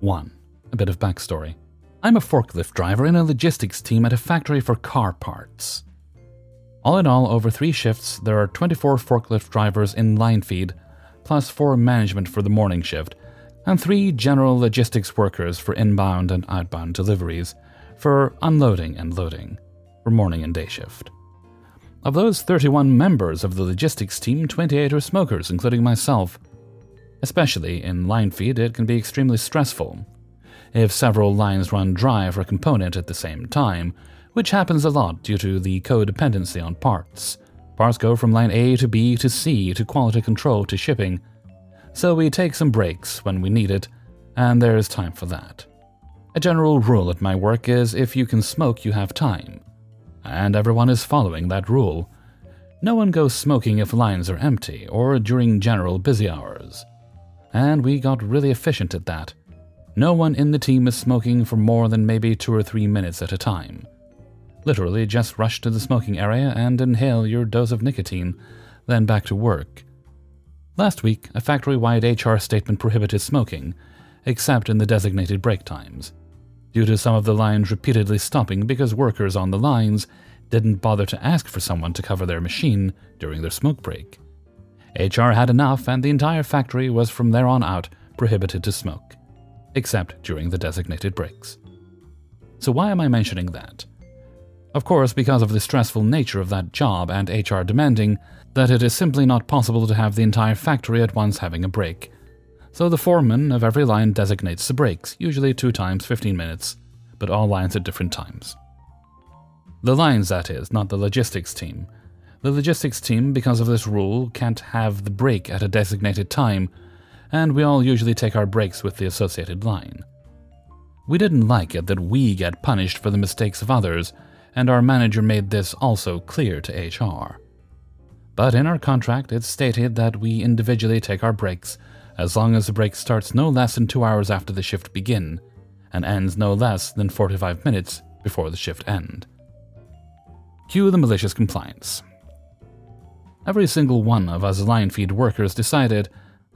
1. A bit of backstory. I'm a forklift driver in a logistics team at a factory for car parts. All in all, over 3 shifts, there are 24 forklift drivers in line feed, plus 4 management for the morning shift, and 3 general logistics workers for inbound and outbound deliveries, for unloading and loading, for morning and day shift. Of those 31 members of the logistics team, 28 are smokers, including myself. Especially in line feed, it can be extremely stressful. If several lines run dry for a component at the same time, which happens a lot due to the codependency on parts. Parts go from line A to B to C to quality control to shipping, so we take some breaks when we need it, and there is time for that. A general rule at my work is if you can smoke, you have time. And everyone is following that rule. No one goes smoking if lines are empty or during general busy hours. And we got really efficient at that. No one in the team is smoking for more than maybe 2 or 3 minutes at a time. Literally just rush to the smoking area and inhale your dose of nicotine, then back to work. Last week, a factory-wide HR statement prohibited smoking, except in the designated break times, due to some of the lines repeatedly stopping because workers on the lines didn't bother to ask for someone to cover their machine during their smoke break. HR had enough, and the entire factory was from there on out prohibited to smoke, except during the designated breaks. So why am I mentioning that? Of course, because of the stressful nature of that job and HR demanding that it is simply not possible to have the entire factory at once having a break. So the foreman of every line designates the breaks, usually 2 times 15 minutes, but all lines at different times. The lines, that is, not the logistics team. The logistics team, because of this rule, can't have the break at a designated time, and we all usually take our breaks with the associated line. We didn't like it that we get punished for the mistakes of others, and our manager made this also clear to HR. But in our contract, it's stated that we individually take our breaks, as long as the break starts no less than 2 hours after the shift begin, and ends no less than 45 minutes before the shift end. Cue the malicious compliance. Every single one of us line feed workers decided,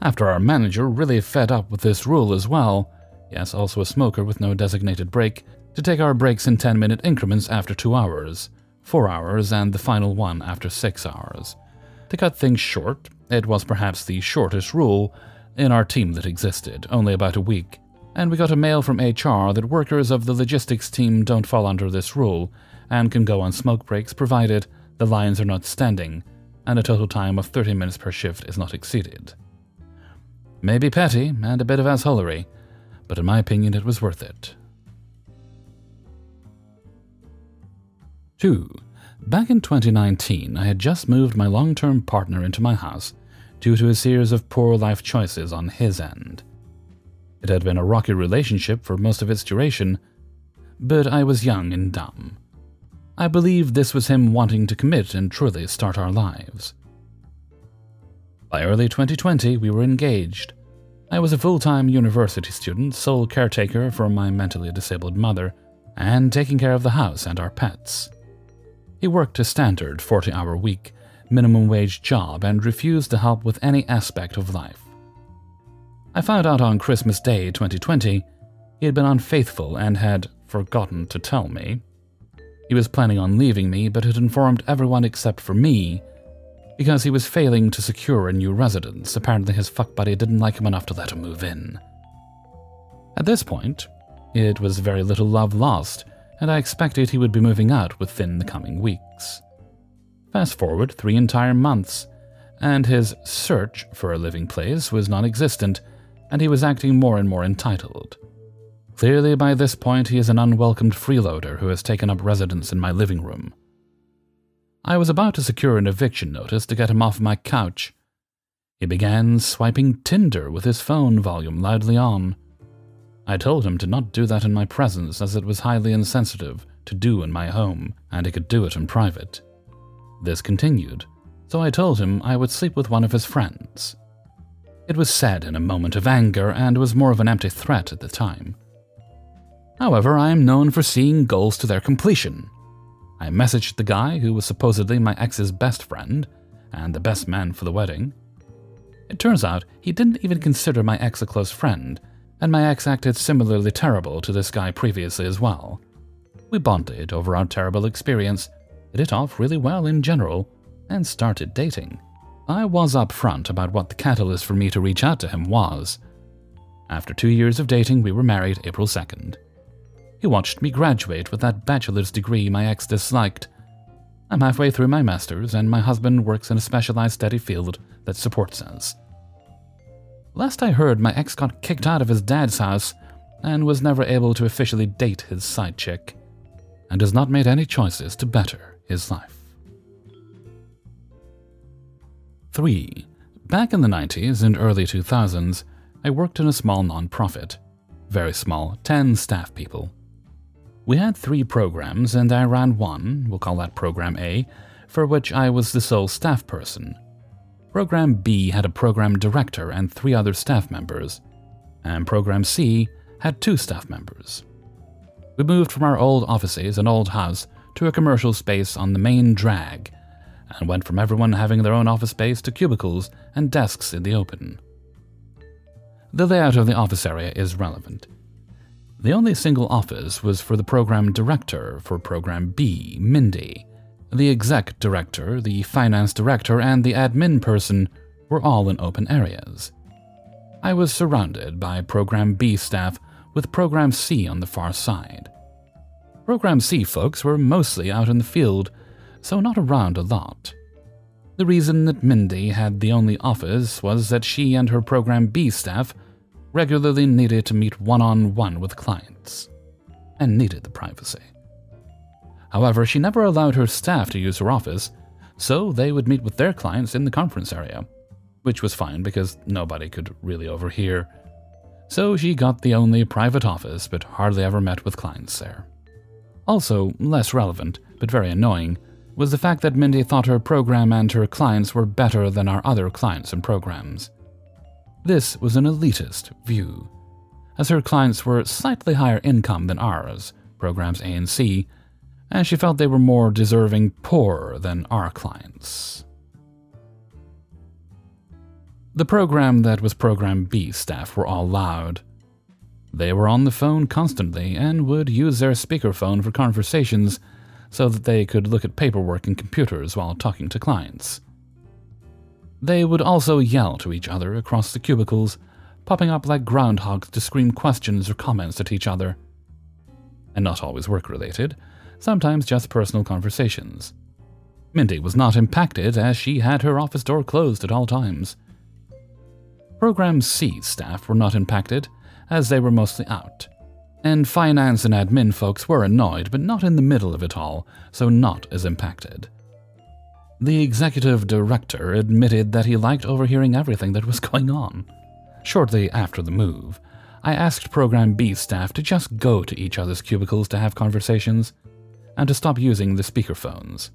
after our manager really fed up with this rule as well, yes, also a smoker with no designated break, to take our breaks in 10-minute increments after 2 hours, 4 hours, and the final one after 6 hours. To cut things short, it was perhaps the shortest rule in our team that existed, only about a week, and we got a mail from HR that workers of the logistics team don't fall under this rule and can go on smoke breaks provided the lines are not standing and a total time of 30 minutes per shift is not exceeded. Maybe petty and a bit of assholery, but in my opinion it was worth it. 2. Back in 2019, I had just moved my long-term partner into my house due to a series of poor life choices on his end. It had been a rocky relationship for most of its duration, but I was young and dumb. I believed this was him wanting to commit and truly start our lives. By early 2020, we were engaged. I was a full-time university student, sole caretaker for my mentally disabled mother, and taking care of the house and our pets. He worked a standard 40-hour week, minimum wage job and refused to help with any aspect of life. I found out on Christmas Day 2020 he had been unfaithful and had forgotten to tell me. He was planning on leaving me but had informed everyone except for me because he was failing to secure a new residence. Apparently his fuck buddy didn't like him enough to let him move in. At this point, it was very little love lost, and I expected he would be moving out within the coming weeks. Fast forward 3 entire months, and his search for a living place was non-existent, and he was acting more and more entitled. Clearly by this point he is an unwelcomed freeloader who has taken up residence in my living room. I was about to secure an eviction notice to get him off my couch. He began swiping Tinder with his phone volume loudly on. I told him to not do that in my presence as it was highly insensitive to do in my home, and he could do it in private. This continued, so I told him I would sleep with one of his friends. It was said in a moment of anger and was more of an empty threat at the time. However, I am known for seeing goals to their completion. I messaged the guy who was supposedly my ex's best friend and the best man for the wedding. It turns out he didn't even consider my ex a close friend, and my ex acted similarly terrible to this guy previously as well. We bonded over our terrible experience, hit it off really well in general, and started dating. I was upfront about what the catalyst for me to reach out to him was. After 2 years of dating, we were married April 2nd. He watched me graduate with that bachelor's degree my ex disliked. I'm halfway through my master's, and my husband works in a specialized steady field that supports us. Last I heard, my ex got kicked out of his dad's house and was never able to officially date his side chick, and has not made any choices to better his life. 3. Back in the 90s and early 2000s, I worked in a small non-profit. Very small, 10 staff people. We had 3 programs, and I ran one, we'll call that Program A, for which I was the sole staff person. Program B had a program director and 3 other staff members, and Program C had 2 staff members. We moved from our old offices and old house to a commercial space on the main drag, and went from everyone having their own office space to cubicles and desks in the open. The layout of the office area is relevant. The only single office was for the program director for Program B, Mindy. The exec director, the finance director, and the admin person were all in open areas. I was surrounded by Program B staff with Program C on the far side. Program C folks were mostly out in the field, so not around a lot. The reason that Mindy had the only office was that she and her Program B staff regularly needed to meet one-on-one with clients, and needed the privacy. However, she never allowed her staff to use her office, so they would meet with their clients in the conference area, which was fine because nobody could really overhear. So she got the only private office but hardly ever met with clients there. Also, less relevant, but very annoying, was the fact that Mindy thought her program and her clients were better than our other clients and programs. This was an elitist view, as her clients were slightly higher income than ours, programs A and C, and she felt they were more deserving poor than our clients. The program that was Program B staff were all loud. They were on the phone constantly and would use their speakerphone for conversations so that they could look at paperwork and computers while talking to clients. They would also yell to each other across the cubicles, popping up like groundhogs to scream questions or comments at each other. And not always work-related, sometimes just personal conversations. Mindy was not impacted as she had her office door closed at all times. Program C staff were not impacted, as they were mostly out. And finance and admin folks were annoyed, but not in the middle of it all, so not as impacted. The executive director admitted that he liked overhearing everything that was going on. Shortly after the move, I asked Program B staff to just go to each other's cubicles to have conversations, and to stop using the speakerphones.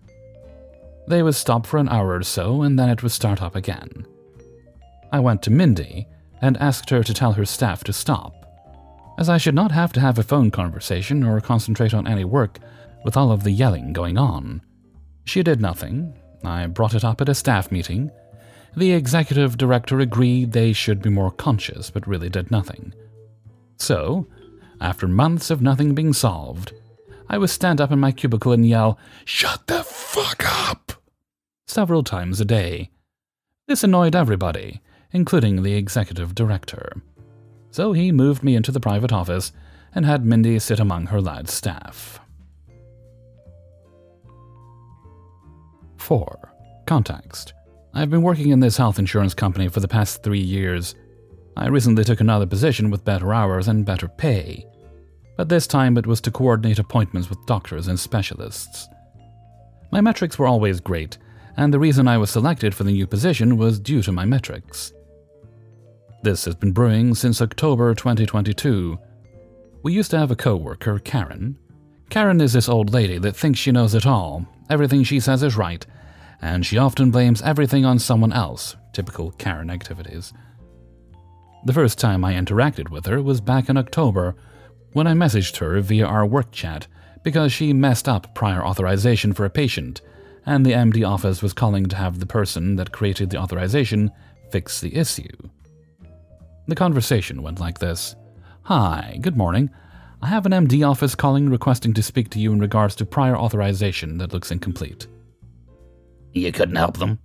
They would stop for an hour or so, and then it would start up again. I went to Mindy and asked her to tell her staff to stop, as I should not have to have a phone conversation or concentrate on any work with all of the yelling going on. She did nothing. I brought it up at a staff meeting. The executive director agreed they should be more conscious, but really did nothing. So, after months of nothing being solved, I would stand up in my cubicle and yell, "Shut the fuck up!" several times a day. This annoyed everybody, including the executive director. So he moved me into the private office and had Mindy sit among her lad staff. 4. Context. I've been working in this health insurance company for the past 3 years. I recently took another position with better hours and better pay, but this time it was to coordinate appointments with doctors and specialists. My metrics were always great, and the reason I was selected for the new position was due to my metrics. This has been brewing since October 2022. We used to have a co-worker, Karen. Karen is this old lady that thinks she knows it all, everything she says is right, and she often blames everything on someone else, typical Karen activities. The first time I interacted with her was back in October, when I messaged her via our work chat because she messed up prior authorization for a patient, and the MD office was calling to have the person that created the authorization fix the issue. The conversation went like this. Hi, good morning. I have an MD office calling requesting to speak to you in regards to prior authorization that looks incomplete. You couldn't help them?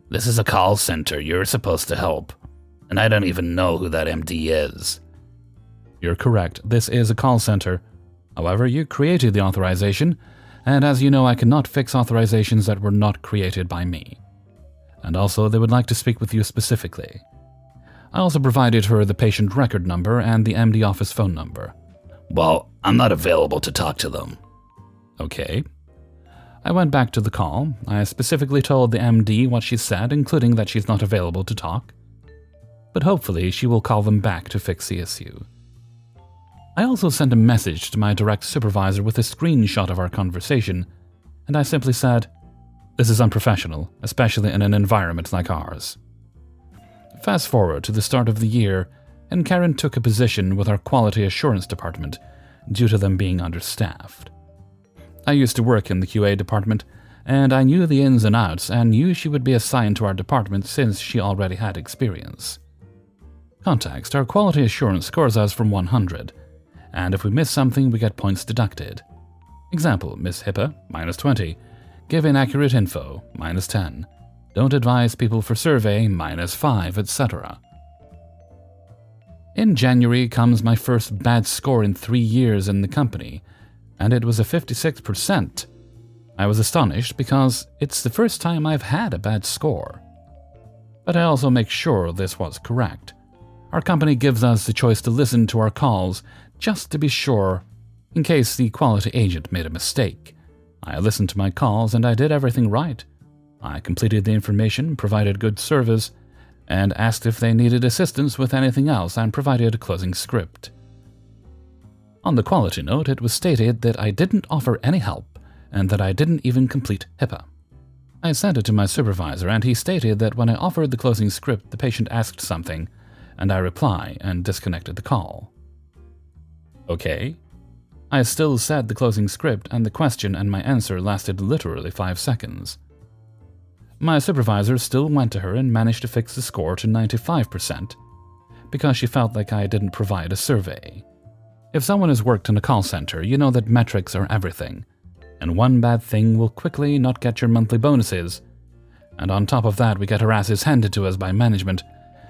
This is a call center. You're supposed to help. And I don't even know who that MD is. You're correct. This is a call center. However, you created the authorization, and as you know, I cannot fix authorizations that were not created by me. And also, they would like to speak with you specifically. I also provided her the patient record number and the MD office phone number. Well, I'm not available to talk to them. Okay. I went back to the call. I specifically told the MD what she said, including that she's not available to talk. But hopefully she will call them back to fix the issue. I also sent a message to my direct supervisor with a screenshot of our conversation, and I simply said, "This is unprofessional, especially in an environment like ours." Fast forward to the start of the year, and Karen took a position with our quality assurance department due to them being understaffed. I used to work in the QA department, and I knew the ins and outs and knew she would be assigned to our department since she already had experience. Context: our quality assurance scores us from 100, and if we miss something we get points deducted. Example: miss HIPAA, -20, give inaccurate info, -10, don't advise people for survey, -5, etc. In January comes my first bad score in 3 years in the company, and it was a 56%. I was astonished because it's the first time I've had a bad score. But I also make sure this was correct. Our company gives us the choice to listen to our calls just to be sure, in case the quality agent made a mistake. I listened to my calls and I did everything right. I completed the information, provided good service, and asked if they needed assistance with anything else and provided a closing script. On the quality note, it was stated that I didn't offer any help and that I didn't even complete HIPAA. I sent it to my supervisor and he stated that when I offered the closing script, the patient asked something, and I reply and disconnected the call. Okay. I still said the closing script and the question and my answer lasted literally 5 seconds. My supervisor still went to her and managed to fix the score to 95% because she felt like I didn't provide a survey. If someone has worked in a call center, you know that metrics are everything, and one bad thing will quickly not get your monthly bonuses. And on top of that, we get our asses handed to us by management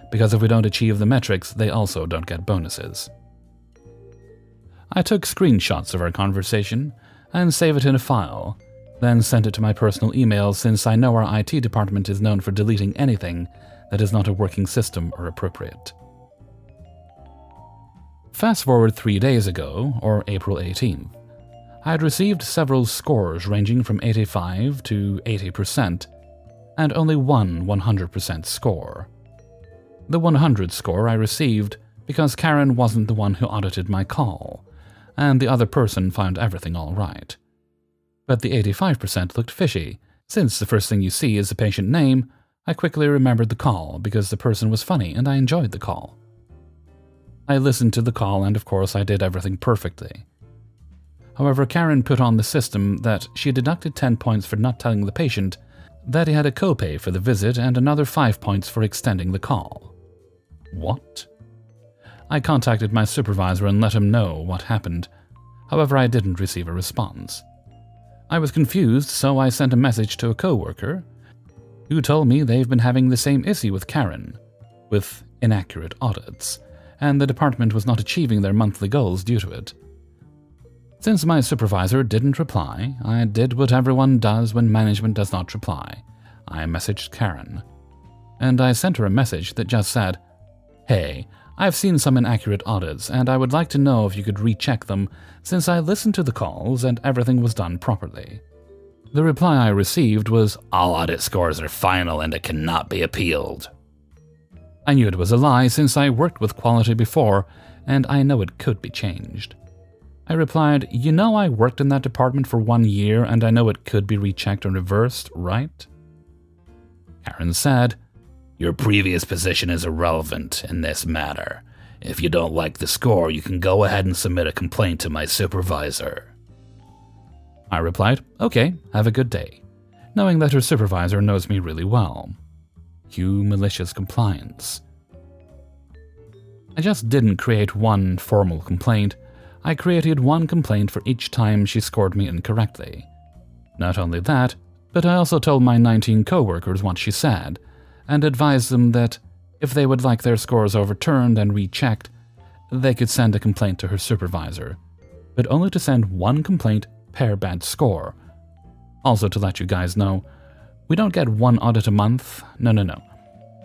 because if we don't achieve the metrics, they also don't get bonuses. I took screenshots of our conversation and saved it in a file, then sent it to my personal email since I know our IT department is known for deleting anything that is not a working system or appropriate. Fast forward 3 days ago, or April 18th, I had received several scores ranging from 85 to 80%, and only one 100% score. The 100 score I received because Karen wasn't the one who audited my call, and the other person found everything all right. But the 85% looked fishy. Since the first thing you see is the patient name, I quickly remembered the call because the person was funny and I enjoyed the call. I listened to the call and of course I did everything perfectly. However, Karen put on the system that she deducted 10 points for not telling the patient that he had a copay for the visit and another 5 points for extending the call. What? I contacted my supervisor and let him know what happened. However, I didn't receive a response. I was confused, so I sent a message to a coworker who told me they've been having the same issue with Karen, with inaccurate audits, and the department was not achieving their monthly goals due to it. Since my supervisor didn't reply, I did what everyone does when management does not reply. I messaged Karen, and I sent her a message that just said, "Hey, I've seen some inaccurate audits, and I would like to know if you could recheck them since I listened to the calls and everything was done properly." The reply I received was, "All audit scores are final and it cannot be appealed." I knew it was a lie since I worked with quality before, and I know it could be changed. I replied, "You know I worked in that department for 1 year and I know it could be rechecked and reversed, right?" Karen said, "Your previous position is irrelevant in this matter. If you don't like the score, you can go ahead and submit a complaint to my supervisor." I replied, "Okay, have a good day," knowing that her supervisor knows me really well. Cue malicious compliance. I just didn't create one formal complaint, I created one complaint for each time she scored me incorrectly. Not only that, but I also told my 19 co-workers what she said, and advised them that if they would like their scores overturned and rechecked, they could send a complaint to her supervisor, but only to send one complaint per bad score. Also, to let you guys know, we don't get one audit a month, no.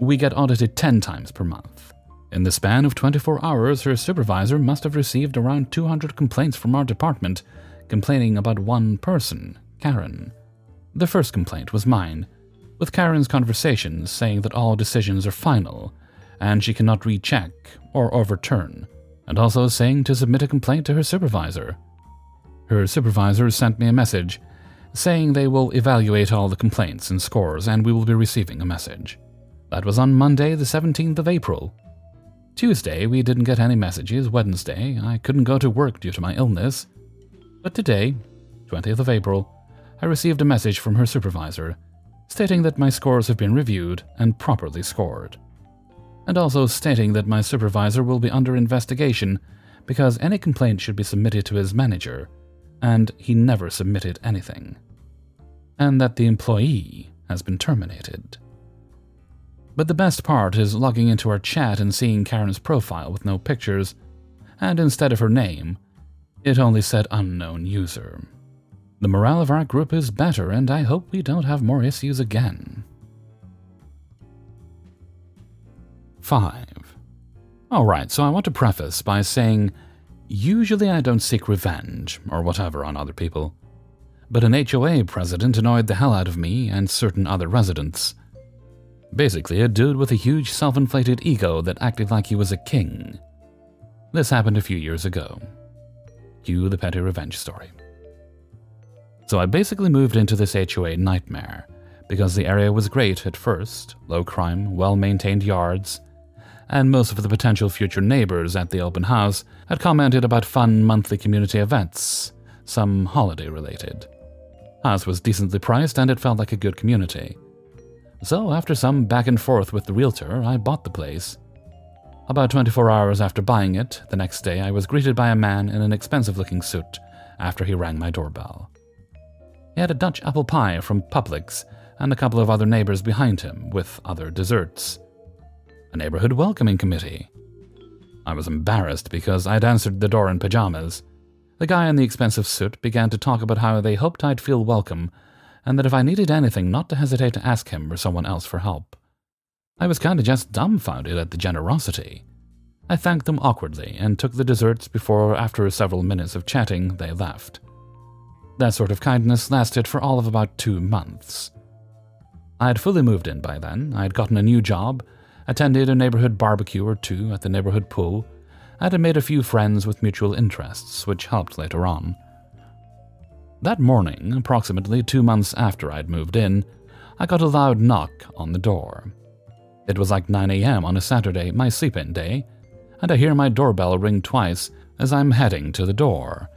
We get audited 10 times per month. In the span of 24 hours, her supervisor must have received around 200 complaints from our department, complaining about one person, Karen. The first complaint was mine, with Karen's conversations saying that all decisions are final, and she cannot recheck or overturn, and also saying to submit a complaint to her supervisor. Her supervisor sent me a message, saying they will evaluate all the complaints and scores and we will be receiving a message. That was on Monday, the 17th of April. Tuesday, we didn't get any messages. Wednesday, I couldn't go to work due to my illness. But today, 20th of April, I received a message from her supervisor, stating that my scores have been reviewed and properly scored. And also stating that my supervisor will be under investigation because any complaint should be submitted to his manager, and he never submitted anything. And that the employee has been terminated. But the best part is logging into our chat and seeing Karen's profile with no pictures, and instead of her name, it only said unknown user. The morale of our group is better, and I hope we don't have more issues again. 5. Alright, so I want to preface by saying, usually I don't seek revenge, or whatever, on other people. But an HOA president annoyed the hell out of me and certain other residents. Basically, a dude with a huge self-inflated ego that acted like he was a king. This happened a few years ago. Cue the PettyRevenge story. So I basically moved into this HOA nightmare, because the area was great at first, low crime, well-maintained yards, and most of the potential future neighbors at the open house had commented about fun monthly community events, some holiday-related. House was decently priced and it felt like a good community. So after some back and forth with the realtor, I bought the place. About 24 hours after buying it, the next day I was greeted by a man in an expensive-looking suit after he rang my doorbell. He had a Dutch apple pie from Publix and a couple of other neighbors behind him with other desserts. A neighborhood welcoming committee. I was embarrassed because I'd answered the door in pajamas. The guy in the expensive suit began to talk about how they hoped I'd feel welcome and that if I needed anything, not to hesitate to ask him or someone else for help. I was kinda just dumbfounded at the generosity. I thanked them awkwardly and took the desserts before, after several minutes of chatting, they left. That sort of kindness lasted for all of about 2 months. I had fully moved in by then, I had gotten a new job, attended a neighborhood barbecue or two at the neighborhood pool, and had made a few friends with mutual interests, which helped later on. That morning, approximately 2 months after I'd moved in, I got a loud knock on the door. It was like 9 a.m. on a Saturday, my sleep-in day, and I hear my doorbell ring twice as I'm heading to the door.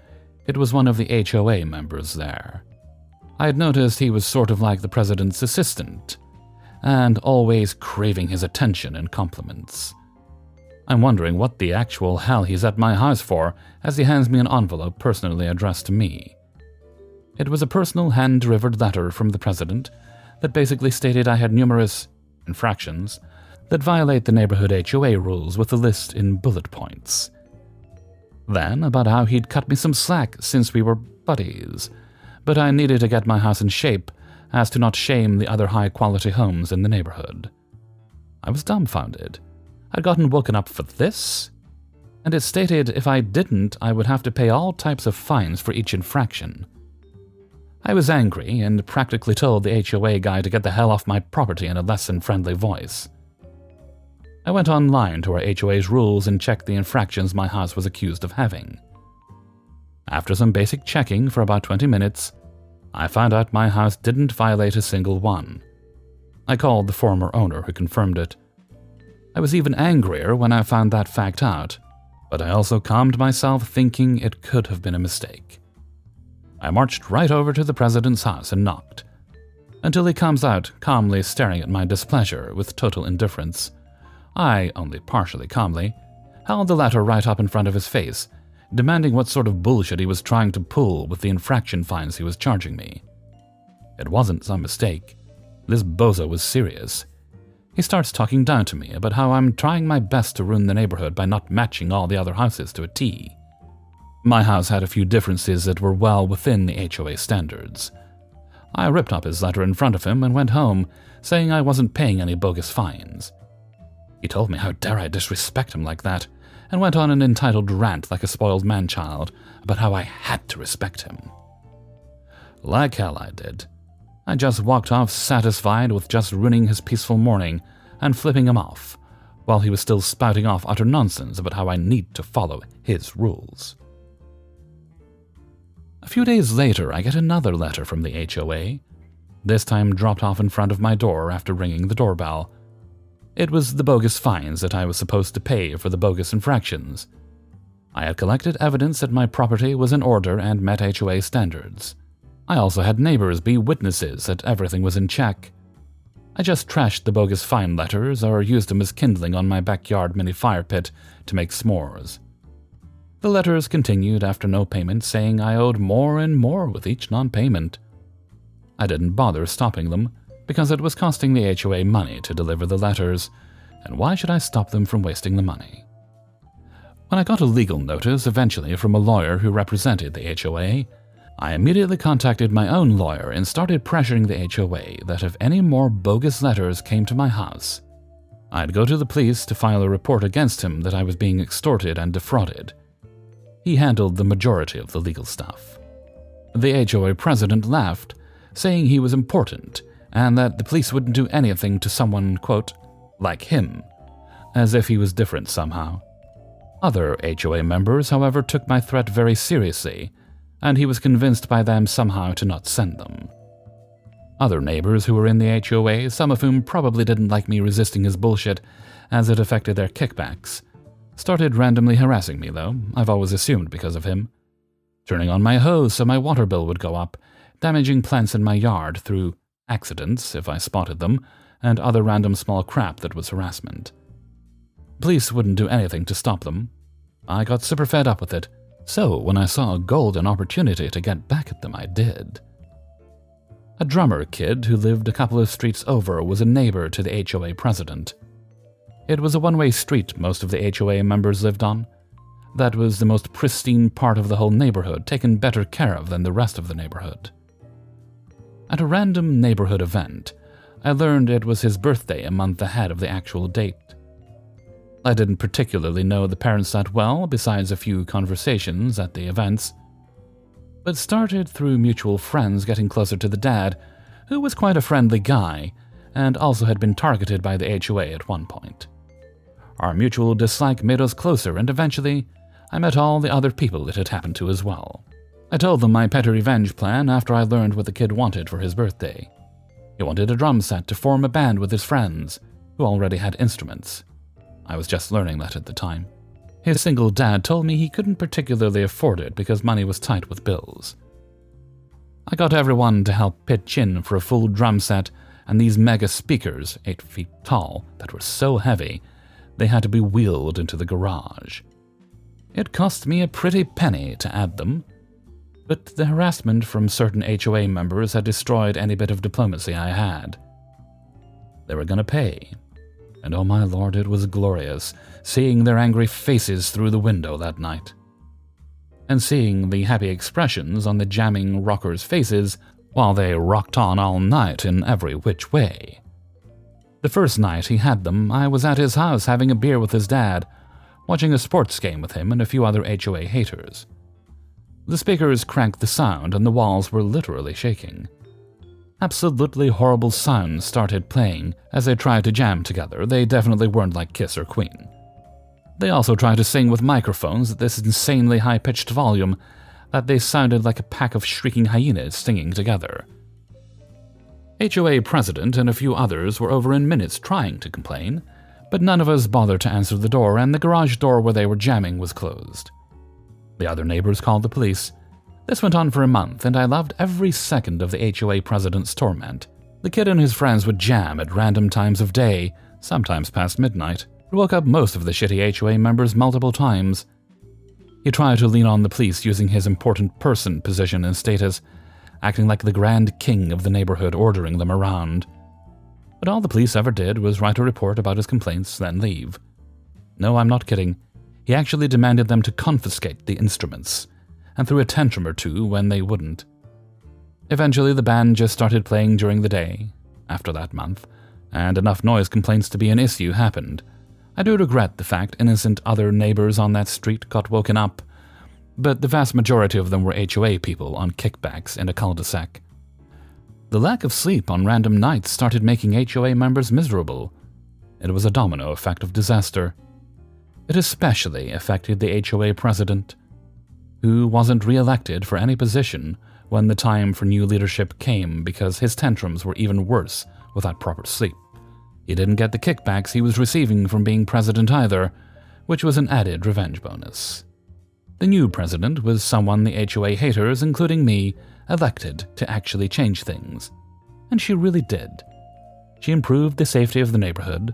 It was one of the HOA members there. I had noticed he was sort of like the president's assistant, and always craving his attention and compliments. I'm wondering what the actual hell he's at my house for as he hands me an envelope personally addressed to me. It was a personal hand-delivered letter from the president that basically stated I had numerous infractions that violate the neighborhood HOA rules with a list in bullet points. Then about how he'd cut me some slack since we were buddies, but I needed to get my house in shape as to not shame the other high-quality homes in the neighborhood. I was dumbfounded. I'd gotten woken up for this, and it stated if I didn't, I would have to pay all types of fines for each infraction. I was angry and practically told the HOA guy to get the hell off my property in a less than friendly voice. I went online to our HOA's rules and checked the infractions my house was accused of having. After some basic checking for about 20 minutes, I found out my house didn't violate a single one. I called the former owner who confirmed it. I was even angrier when I found that fact out, but I also calmed myself thinking it could have been a mistake. I marched right over to the president's house and knocked, until he comes out calmly staring at my displeasure with total indifference. I, only partially calmly, held the letter right up in front of his face, demanding what sort of bullshit he was trying to pull with the infraction fines he was charging me. It wasn't some mistake. This bozo was serious. He starts talking down to me about how I'm trying my best to ruin the neighborhood by not matching all the other houses to a T. My house had a few differences that were well within the HOA standards. I ripped up his letter in front of him and went home, saying I wasn't paying any bogus fines. He told me how dare I disrespect him like that, and went on an entitled rant like a spoiled man-child about how I had to respect him. Like hell I did. I just walked off satisfied with just ruining his peaceful morning and flipping him off, while he was still spouting off utter nonsense about how I need to follow his rules. A few days later, I get another letter from the HOA, this time dropped off in front of my door after ringing the doorbell. It was the bogus fines that I was supposed to pay for the bogus infractions. I had collected evidence that my property was in order and met HOA standards. I also had neighbors be witnesses that everything was in check. I just trashed the bogus fine letters or used them as kindling on my backyard mini fire pit to make s'mores. The letters continued after no payment, saying I owed more and more with each non-payment. I didn't bother stopping them, because it was costing the HOA money to deliver the letters, and why should I stop them from wasting the money? When I got a legal notice eventually from a lawyer who represented the HOA, I immediately contacted my own lawyer and started pressuring the HOA that if any more bogus letters came to my house, I'd go to the police to file a report against him that I was being extorted and defrauded. He handled the majority of the legal stuff. The HOA president laughed, saying he was important and that the police wouldn't do anything to someone, quote, like him, as if he was different somehow. Other HOA members, however, took my threat very seriously, and he was convinced by them somehow to not send them. Other neighbors who were in the HOA, some of whom probably didn't like me resisting his bullshit as it affected their kickbacks, started randomly harassing me, though. I've always assumed because of him. Turning on my hose so my water bill would go up, damaging plants in my yard through accidents, if I spotted them, and other random small crap that was harassment. Police wouldn't do anything to stop them. I got super fed up with it, so when I saw a golden opportunity to get back at them, I did. A drummer kid who lived a couple of streets over was a neighbor to the HOA president. It was a one-way street most of the HOA members lived on. That was the most pristine part of the whole neighborhood, taken better care of than the rest of the neighborhood. At a random neighborhood event, I learned it was his birthday a month ahead of the actual date. I didn't particularly know the parents that well, besides a few conversations at the events, but started through mutual friends getting closer to the dad, who was quite a friendly guy, and also had been targeted by the HOA at one point. Our mutual dislike made us closer, and eventually, I met all the other people it had happened to as well. I told them my PettyRevenge plan after I learned what the kid wanted for his birthday. He wanted a drum set to form a band with his friends, who already had instruments. I was just learning that at the time. His single dad told me he couldn't particularly afford it because money was tight with bills. I got everyone to help pitch in for a full drum set and these mega speakers, 8 feet tall, that were so heavy they had to be wheeled into the garage. It cost me a pretty penny to add them, but the harassment from certain HOA members had destroyed any bit of diplomacy I had. They were gonna pay, and oh my lord, it was glorious seeing their angry faces through the window that night. And seeing the happy expressions on the jamming rockers' faces while they rocked on all night in every which way. The first night he had them, I was at his house having a beer with his dad, watching a sports game with him and a few other HOA haters. The speakers cranked the sound and the walls were literally shaking. Absolutely horrible sounds started playing as they tried to jam together. They definitely weren't like Kiss or Queen. They also tried to sing with microphones at this insanely high-pitched volume that they sounded like a pack of shrieking hyenas singing together. HOA president and a few others were over in minutes trying to complain, but none of us bothered to answer the door, and the garage door where they were jamming was closed. The other neighbors called the police. This went on for a month, and I loved every second of the HOA president's torment. The kid and his friends would jam at random times of day, sometimes past midnight, It woke up most of the shitty HOA members multiple times. He tried to lean on the police using his important person position and status, acting like the grand king of the neighborhood, ordering them around. But all the police ever did was write a report about his complaints, then leave. No, I'm not kidding. He actually demanded them to confiscate the instruments, and threw a tantrum or two when they wouldn't. Eventually, the band just started playing during the day, after that month, and enough noise complaints to be an issue happened. I do regret the fact innocent other neighbors on that street got woken up, but the vast majority of them were HOA people on kickbacks in a cul-de-sac. The lack of sleep on random nights started making HOA members miserable. It was a domino effect of disaster. It especially affected the HOA president, who wasn't re-elected for any position when the time for new leadership came because his tantrums were even worse without proper sleep. He didn't get the kickbacks he was receiving from being president either, which was an added revenge bonus. The new president was someone the HOA haters, including me, elected to actually change things. And she really did. She improved the safety of the neighborhood,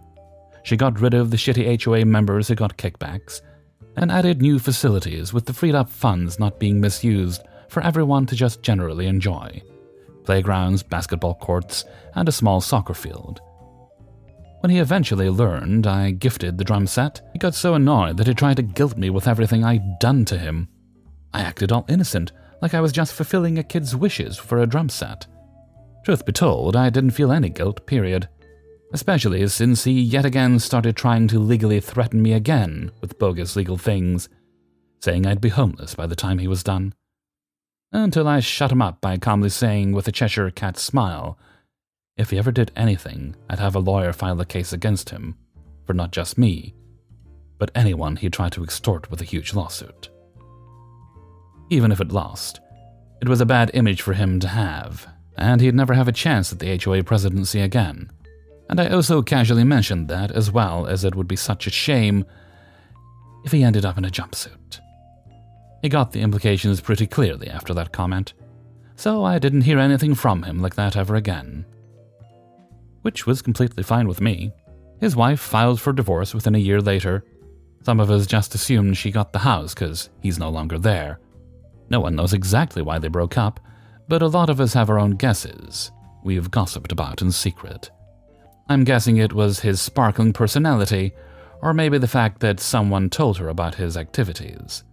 she got rid of the shitty HOA members who got kickbacks, and added new facilities with the freed up funds not being misused for everyone to just generally enjoy. Playgrounds, basketball courts, and a small soccer field. When he eventually learned I gifted the drum set, he got so annoyed that he tried to guilt me with everything I'd done to him. I acted all innocent, like I was just fulfilling a kid's wishes for a drum set. Truth be told, I didn't feel any guilt, period. Especially since he yet again started trying to legally threaten me again with bogus legal things, saying I'd be homeless by the time he was done. Until I shut him up by calmly saying with a Cheshire cat smile, if he ever did anything, I'd have a lawyer file a case against him, for not just me, but anyone he tried to extort with a huge lawsuit. Even if it lost, it was a bad image for him to have, and he'd never have a chance at the HOA presidency again. And I also casually mentioned that, as well as it would be such a shame if he ended up in a jumpsuit. He got the implications pretty clearly after that comment, so I didn't hear anything from him like that ever again. Which was completely fine with me. His wife filed for divorce within a year later. Some of us just assumed she got the house because he's no longer there. No one knows exactly why they broke up, but a lot of us have our own guesses we've gossiped about in secret. I'm guessing it was his sparkling personality, or maybe the fact that someone told her about his activities.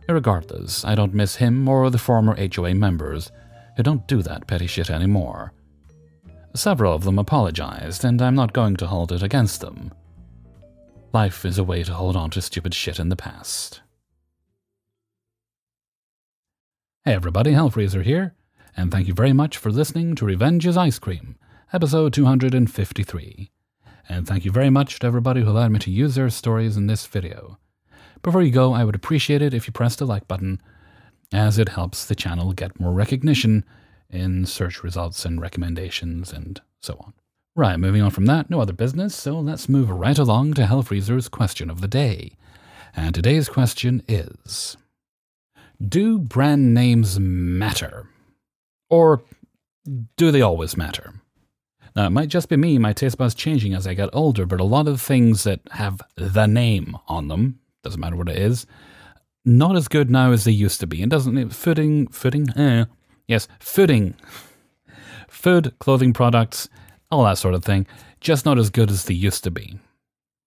Regardless, I don't miss him or the former HOA members, who don't do that petty shit anymore. Several of them apologized, and I'm not going to hold it against them. Life is a way to hold on to stupid shit in the past. Hey everybody, Hellfreezer here, and thank you very much for listening to Revenge is Ice Cream, episode 253. And thank you very much to everybody who allowed me to use their stories in this video. Before you go, I would appreciate it if you pressed the like button, as it helps the channel get more recognition in search results and recommendations and so on. Right, moving on from that, no other business, so let's move right along to Hellfreezer's question of the day. And today's question is, do brand names matter? Or do they always matter? Now, it might just be me, my taste buds changing as I get older, but a lot of things that have the name on them, doesn't matter what it is, not as good now as they used to be. It doesn't, footing, food, clothing products, all that sort of thing, just not as good as they used to be.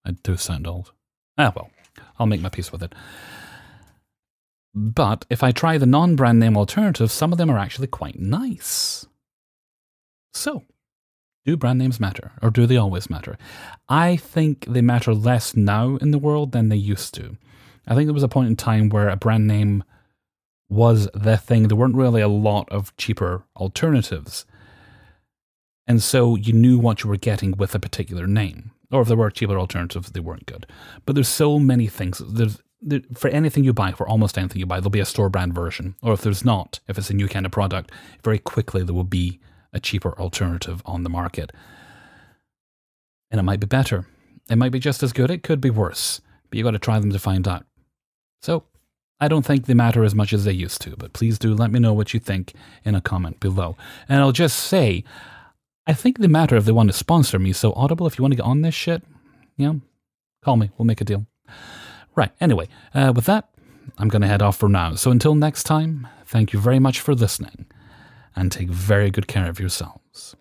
I do sound old. Ah, well, I'll make my peace with it. But if I try the non-brand name alternatives, some of them are actually quite nice. So, do brand names matter, or do they always matter? I think they matter less now in the world than they used to. I think there was a point in time where a brand name was the thing. There weren't really a lot of cheaper alternatives. And so you knew what you were getting with a particular name. Or if there were cheaper alternatives, they weren't good. But there's so many things. For anything you buy, for almost anything you buy, there'll be a store brand version. Or if there's not, if it's a new kind of product, very quickly there will be a cheaper alternative on the market. And it might be better. It might be just as good. It could be worse. But you got to try them to find out. So, I don't think they matter as much as they used to, but please do let me know what you think in a comment below. And I'll just say, I think they matter if they want to sponsor me, so Audible, if you want to get on this shit, you know, Call me. We'll make a deal. Right. Anyway, with that, I'm going to head off for now. So until next time, thank you very much for listening, and take very good care of yourselves.